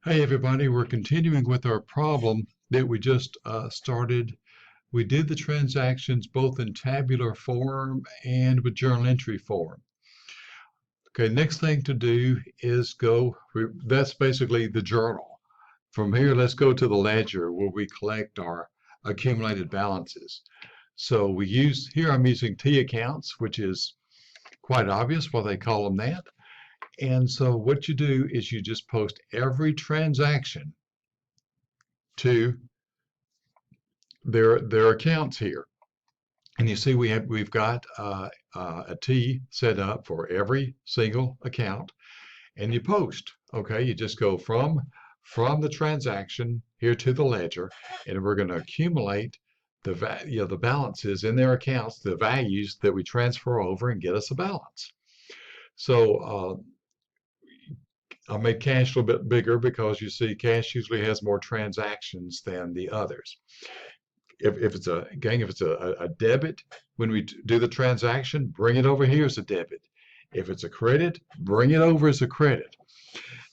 Hey everybody, we're continuing with our problem that we just started. We did the transactions both in tabular form and with journal entry form. Okay, next thing to do is that's basically the journal. From here, let's go to the ledger where we collect our accumulated balances. So here I'm using T accounts, which is quite obvious why they call them that. And so what you do is you just post every transaction to their accounts here. And you see we've got a T set up for every single account, and you post. Okay, you just go from the transaction here to the ledger, and we're going to accumulate the balances in their accounts, the values that we transfer over, and get us a balance. So I made cash a little bit bigger because you see cash usually has more transactions than the others. If it's a debit, when we do the transaction, bring it over here as a debit. If it's a credit, bring it over as a credit.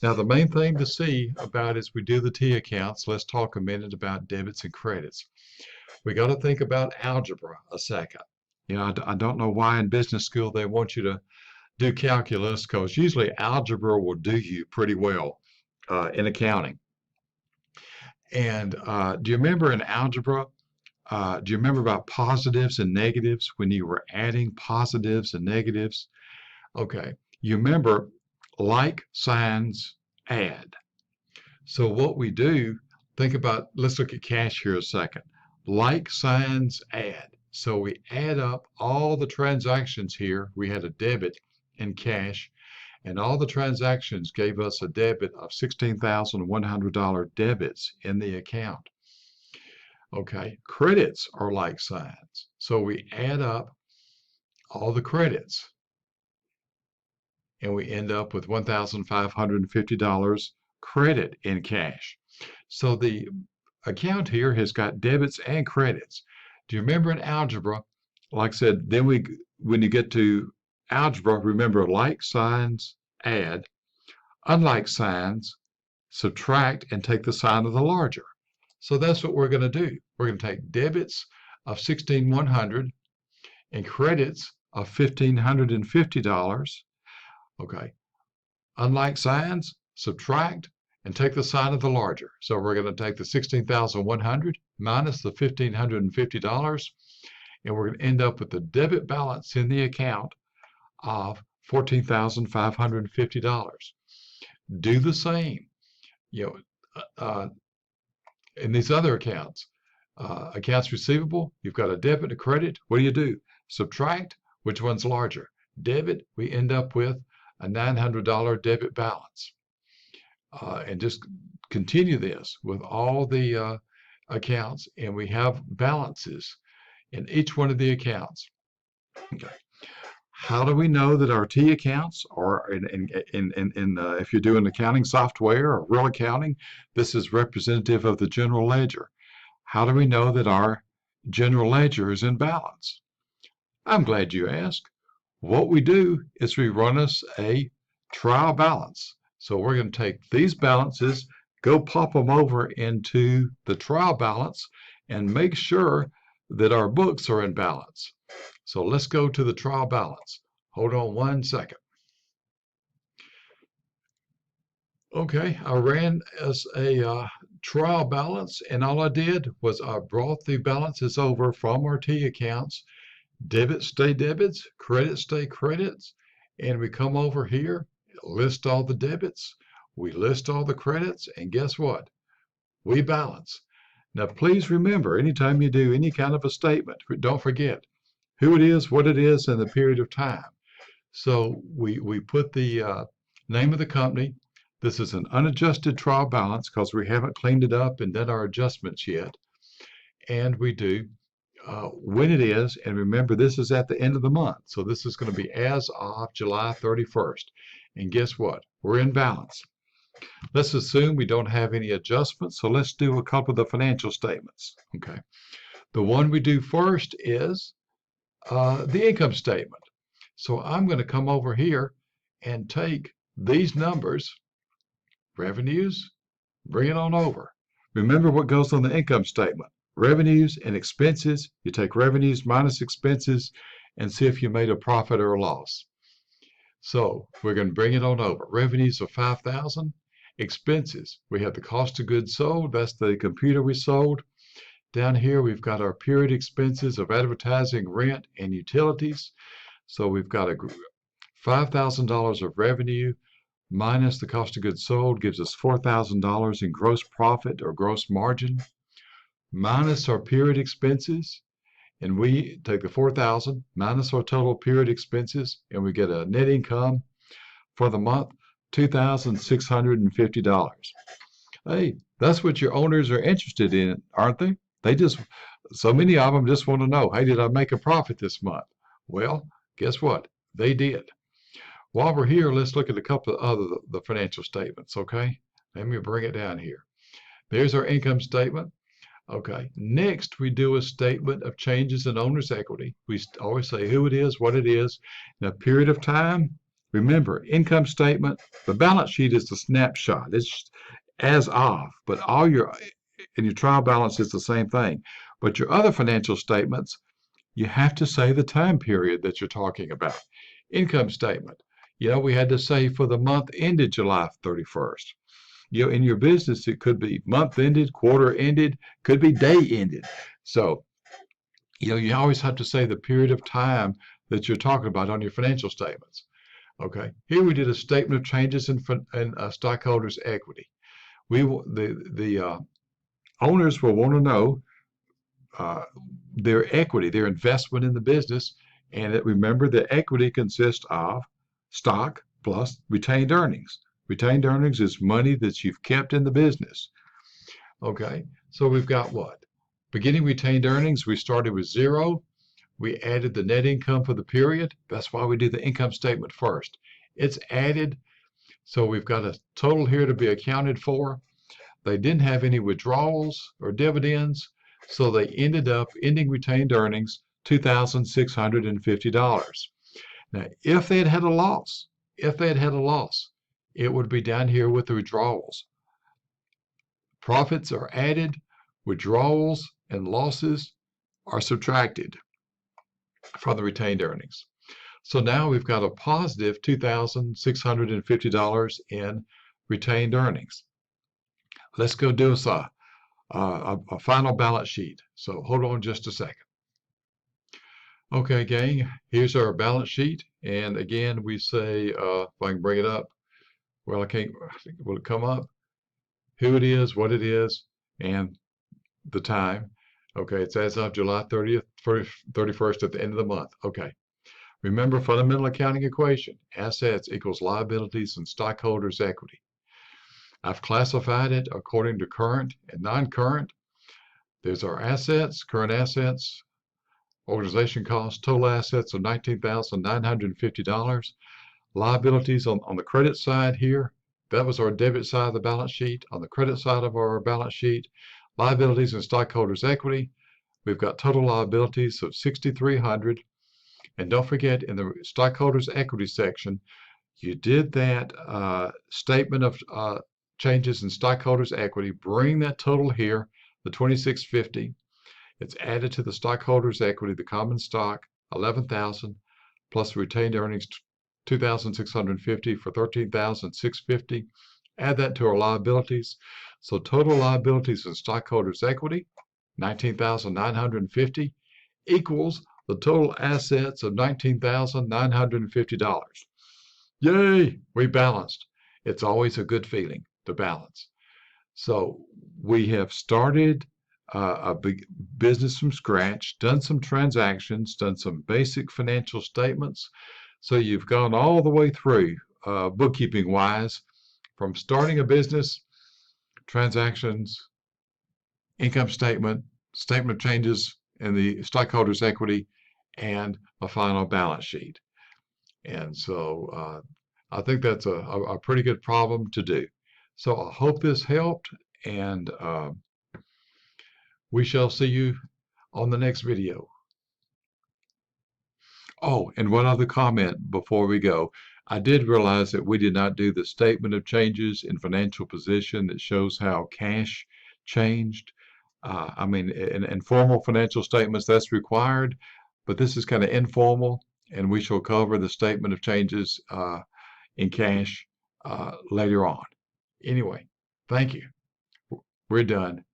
Now, the main thing to see about as we do the T accounts, let's talk a minute about debits and credits. We got to think about algebra a second. I don't know why in business school they want you to do calculus, because usually algebra will do you pretty well in accounting. And do you remember in algebra, do you remember about positives and negatives when you were adding positives and negatives? Okay, you remember like signs add. So what we do, let's look at cash here a second. Like signs add. So we add up all the transactions here. We had a debit in cash, and all the transactions gave us a debit of $16,100 debits in the account. Okay, credits are like signs. So we add up all the credits and we end up with $1,550 credit in cash. So the account here has got debits and credits. Do you remember in algebra? Like I said, when you get to algebra, remember like signs add, unlike signs subtract, and take the sign of the larger. So that's what we're going to do. We're going to take debits of $16,100 and credits of $1,550. Okay. Unlike signs, subtract and take the sign of the larger. So we're going to take the 16,100 minus the $1,550, and we're going to end up with the debit balance in the account of $14,550. Do the same. In these other accounts, accounts receivable, you've got a debit, a credit. What do? Subtract, which one's larger? Debit, we end up with a $900 debit balance. And just continue this with all the accounts, and we have balances in each one of the accounts. Okay. How do we know that our T accounts are if you're doing accounting software or real accounting, this is representative of the general ledger. How do we know that our general ledger is in balance? I'm glad you asked. What we do is we run us a trial balance. So we're going to take these balances, go pop them over into the trial balance, and make sure that our books are in balance. So let's go to the trial balance. Hold on one second. Okay, I ran as a trial balance, and all I did was I brought the balances over from our T accounts. Debits stay debits, credits stay credits, and we come over here, list all the debits, we list all the credits, and guess what? We balance. Now, please remember, anytime you do any kind of a statement, don't forget who it is, what it is, and the period of time. So we put the name of the company. This is an unadjusted trial balance because we haven't cleaned it up and done our adjustments yet. And we do when it is, and remember this is at the end of the month. So this is going to be as of July 31st. And guess what? We're in balance. Let's assume we don't have any adjustments. So let's do a couple of the financial statements. Okay. The one we do first is the income statement. So I'm going to come over here and take these numbers, revenues, Bring it on over. Remember what goes on the income statement. Revenues and expenses. You take revenues minus expenses and see if you made a profit or a loss. So we're going to bring it on over. Revenues of 5,000. Expenses. We have the cost of goods sold. That's the computer we sold. Down here, we've got our period expenses of advertising, rent, and utilities. So we've got a $5,000 of revenue minus the cost of goods sold gives us $4,000 in gross profit or gross margin, minus our period expenses, and we take the 4,000 minus our total period expenses, and we get a net income for the month, $2,650. Hey, that's what your owners are interested in, aren't they? So many of them just want to know, hey, did I make a profit this month? Well, guess what? They did. While we're here, let's look at a couple of the financial statements, okay? Let me bring it down here. There's our income statement. Okay, next we do a statement of changes in owner's equity. We always say who it is, what it is, in a period of time. Remember, income statement, the balance sheet is the snapshot. It's as of, but and your trial balance is the same thing. But your other financial statements, you have to say the time period that you're talking about. Income statement. We had to say for the month ended July 31st. In your business, it could be month ended, quarter ended, could be day ended. So, you always have to say the period of time that you're talking about on your financial statements. Okay. Here we did a statement of changes in stockholders' equity. The owners will want to know their equity, their investment in the business, and remember the equity consists of stock plus retained earnings. Retained earnings is money that you've kept in the business. Okay, so we've got what? Beginning retained earnings, we started with 0. We added the net income for the period. That's why we do the income statement first. It's added, so we've got a total here to be accounted for. They didn't have any withdrawals or dividends, so they ending retained earnings $2,650. Now, if they had a loss, it would be down here with the withdrawals. Profits are added, withdrawals and losses are subtracted from the retained earnings. So now we've got a positive $2,650 in retained earnings. Let's go do a final balance sheet. So hold on just a second. Okay, gang, here's our balance sheet. And again, we say, if I can bring it up, well, I can't, will it come up? Who it is, what it is, and the time. Okay, it's as of July 30th, 31st at the end of the month. Okay. Remember fundamental accounting equation. Assets equals liabilities and stockholders' equity. I've classified it according to current and non-current. There's our assets, current assets, organization costs, total assets of $19,950. Liabilities on the credit side here, that was our debit side of the balance sheet. On the credit side of our balance sheet, liabilities and stockholders' equity, we've got total liabilities of $6,300. And don't forget, in the stockholders' equity section, you did that statement of changes in stockholders' equity. Bring that total here, the $2,650. It's added to the stockholders' equity, the common stock, $11,000, plus retained earnings, $2,650 for $13,650. Add that to our liabilities. So total liabilities and stockholders' equity, $19,950, equals the total assets of $19,950. Yay, we balanced. It's always a good feeling to balance. So we have started a big business from scratch, done some transactions, done some basic financial statements. So you've gone all the way through bookkeeping wise, from starting a business, transactions, income statement, statement of changes in the stockholders' equity, and a final balance sheet. And so I think that's a pretty good problem to do. So I hope this helped, and we shall see you on the next video. Oh, and one other comment before we go. I did realize that we did not do the statement of changes in financial position that shows how cash changed. I mean, in formal financial statements, that's required, but this is kind of informal, and we shall cover the statement of changes in cash later on. Anyway, thank you. We're done.